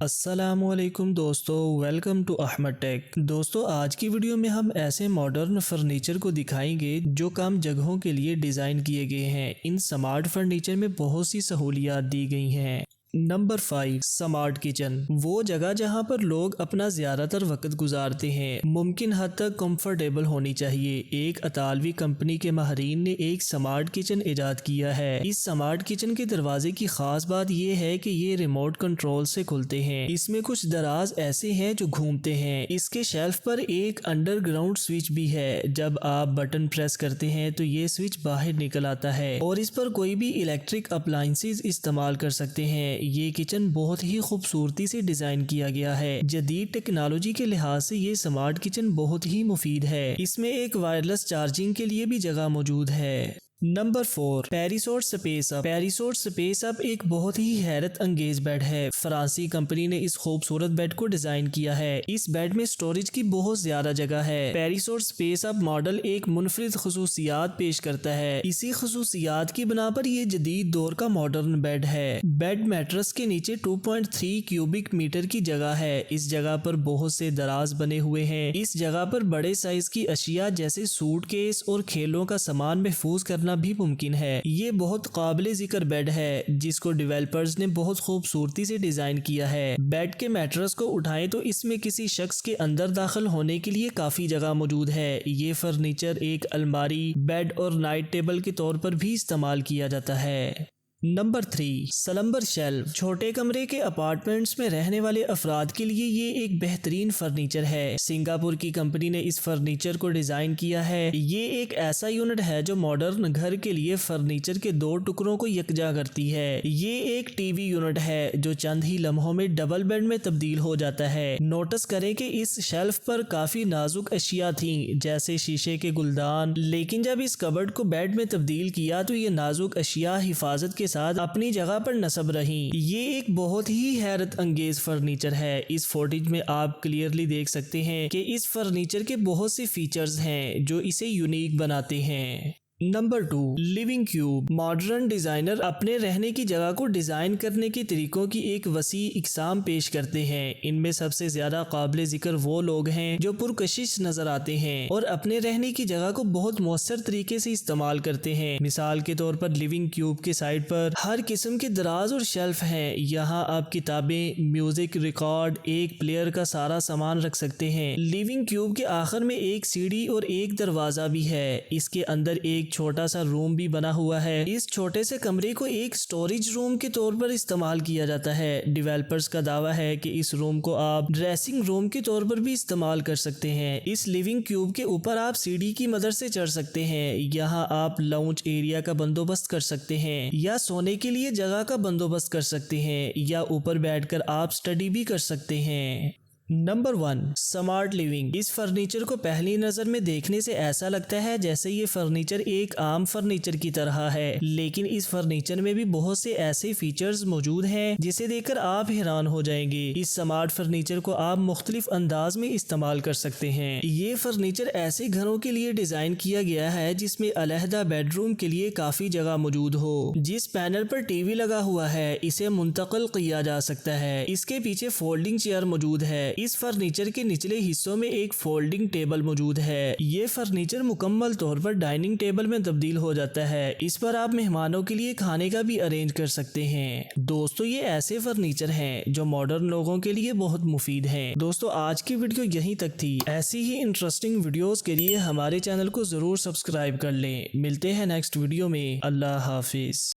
अस्सलामुअलैकुम दोस्तों, welcome to Ahmad take. दोस्तों, आज की वीडियो में हम ऐसे मॉडर्न फर्नीचर को दिखाएंगे जो कम जगहों के लिए डिज़ाइन किए गए हैं। इन स्मार्ट फर्नीचर में बहुत सी सहूलियात दी गई हैं। Number 5, smart kitchen. वो जगह जहां पर लोग अपना ज़्यादातर वक्त गुजारते हैं मुमकिन हद तक कंफर्टेबल होनी चाहिए। एक इतालवी कंपनी के माहरीन ने एक स्मार्ट किचन इजाद किया है। इस स्मार्ट किचन के दरवाजे की खास बात यह है कि ये रिमोट कंट्रोल से खुलते हैं। इसमें कुछ दराज ऐसे हैं जो घूमते हैं। इसके शेल्फ पर एक अंडरग्राउंड स्विच भी है। जब आप बटन प्रेस करते हैं तो ये स्विच बाहर निकल आता है और इस पर कोई भी इलेक्ट्रिक अप्लायंसेस इस्तेमाल कर सकते हैं। ये किचन बहुत ही खूबसूरती से डिजाइन किया गया है। जदीद टेक्नोलॉजी के लिहाज से ये स्मार्ट किचन बहुत ही मुफीद है। इसमें एक वायरलेस चार्जिंग के लिए भी जगह मौजूद है। नंबर 4, पेरिसोट स्पेस अप। पेरिसोट स्पेस अप एक बहुत ही हैरत अंगेज बेड है। फ्रांसी कंपनी ने इस खूबसूरत बेड को डिजाइन किया है। इस बेड में स्टोरेज की बहुत ज्यादा जगह है। पेरिसोट स्पेस अप मॉडल एक मुनफरिद खसूसियात पेश करता है। इसी खसूसियात की बिना पर यह जदीद दौर का मॉडर्न बेड है। बेड मैट्रेस के नीचे 2.3 क्यूबिक मीटर की जगह है। इस जगह पर बहुत से दराज बने हुए हैं। इस जगह पर बड़े साइज की अशिया जैसे सूटकेस और खेलों का सामान महफूज करना भी मुमकिन है। ये बहुत काबिल जिक्र बेड है जिसको डेवलपर्स ने बहुत खूबसूरती से डिजाइन किया है। बेड के मैट्रेस को उठाएं तो इसमें किसी शख्स के अंदर दाखिल होने के लिए काफी जगह मौजूद है। ये फर्नीचर एक अलमारी, बेड और नाइट टेबल के तौर पर भी इस्तेमाल किया जाता है। Number 3, slumber shelf. छोटे कमरे के अपार्टमेंट्स में रहने वाले अफराद के लिए ये एक बेहतरीन फर्नीचर है। सिंगापुर की कंपनी ने इस फर्नीचर को डिजाइन किया है। ये एक ऐसा यूनिट है जो मॉडर्न घर के लिए फर्नीचर के दो टुकड़ों को यकजा करती है। ये एक टीवी यूनिट है जो चंद ही लम्हों में डबल बेड में तब्दील हो जाता है। नोटिस करें कि इस शेल्फ पर काफी नाजुक अशिया थी जैसे शीशे के गुलदान, लेकिन जब इस कबर्ड को बेड में तब्दील किया तो ये नाजुक अशिया हिफाजत के साथ अपनी जगह पर नस्ब रही। ये एक बहुत ही हैरत अंगेज फर्नीचर है। इस फुटेज में आप क्लियरली देख सकते हैं कि इस फर्नीचर के बहुत से फीचर्स हैं जो इसे यूनिक बनाते हैं। Number 2, living cube. Modern designer अपने रहने की जगह को डिजाइन करने के तरीकों की एक वसी इकसाम पेश करते हैं। इनमें सबसे ज्यादा काबिल जिक्र वो लोग हैं जो पुरकशिश नजर आते हैं और अपने रहने की जगह को बहुत मौसर तरीके से इस्तेमाल करते हैं। मिसाल के तौर पर लिविंग क्यूब के साइड पर हर किस्म के दराज और शेल्फ हैं। यहाँ आप किताबें, म्यूजिक, रिकॉर्ड, एक प्लेयर का सारा सामान रख सकते हैं। लिविंग क्यूब के आखिर में एक सीढ़ी और एक दरवाजा भी है। इसके अंदर एक छोटा सा रूम भी बना हुआ है। इस छोटे से कमरे को एक स्टोरेज रूम के तौर पर इस्तेमाल किया जाता है। डेवलपर्स का दावा है कि इस रूम को आप ड्रेसिंग रूम के तौर पर भी इस्तेमाल कर सकते हैं। इस लिविंग क्यूब के ऊपर आप सीढ़ी की मदद से चढ़ सकते हैं। यहाँ आप लाउंज एरिया का बंदोबस्त कर सकते हैं या सोने के लिए जगह का बंदोबस्त कर सकते हैं या ऊपर बैठकर आप स्टडी भी कर सकते हैं। Number 1, smart living. इस फर्नीचर को पहली नजर में देखने से ऐसा लगता है जैसे ये फर्नीचर एक आम फर्नीचर की तरह है, लेकिन इस फर्नीचर में भी बहुत से ऐसे फीचर्स मौजूद हैं जिसे देखकर आप हैरान हो जाएंगे। इस स्मार्ट फर्नीचर को आप मुख्तलिफ अंदाज में इस्तेमाल कर सकते हैं। ये फर्नीचर ऐसे घरों के लिए डिजाइन किया गया है जिसमें अलहदा बेडरूम के लिए काफी जगह मौजूद हो। जिस पैनल पर टीवी लगा हुआ है इसे मुंतकिल किया जा सकता है। इसके पीछे फोल्डिंग चेयर मौजूद है। इस फर्नीचर के निचले हिस्सों में एक फोल्डिंग टेबल मौजूद है। ये फर्नीचर मुकम्मल तौर पर डाइनिंग टेबल में तब्दील हो जाता है। इस पर आप मेहमानों के लिए खाने का भी अरेंज कर सकते हैं। दोस्तों, ये ऐसे फर्नीचर हैं जो मॉडर्न लोगों के लिए बहुत मुफीद हैं। दोस्तों, आज की वीडियो यहीं तक थी। ऐसी ही इंटरेस्टिंग वीडियोस के लिए हमारे चैनल को जरूर सब्सक्राइब कर लें। मिलते हैं नेक्स्ट वीडियो में। अल्लाह हाफिज।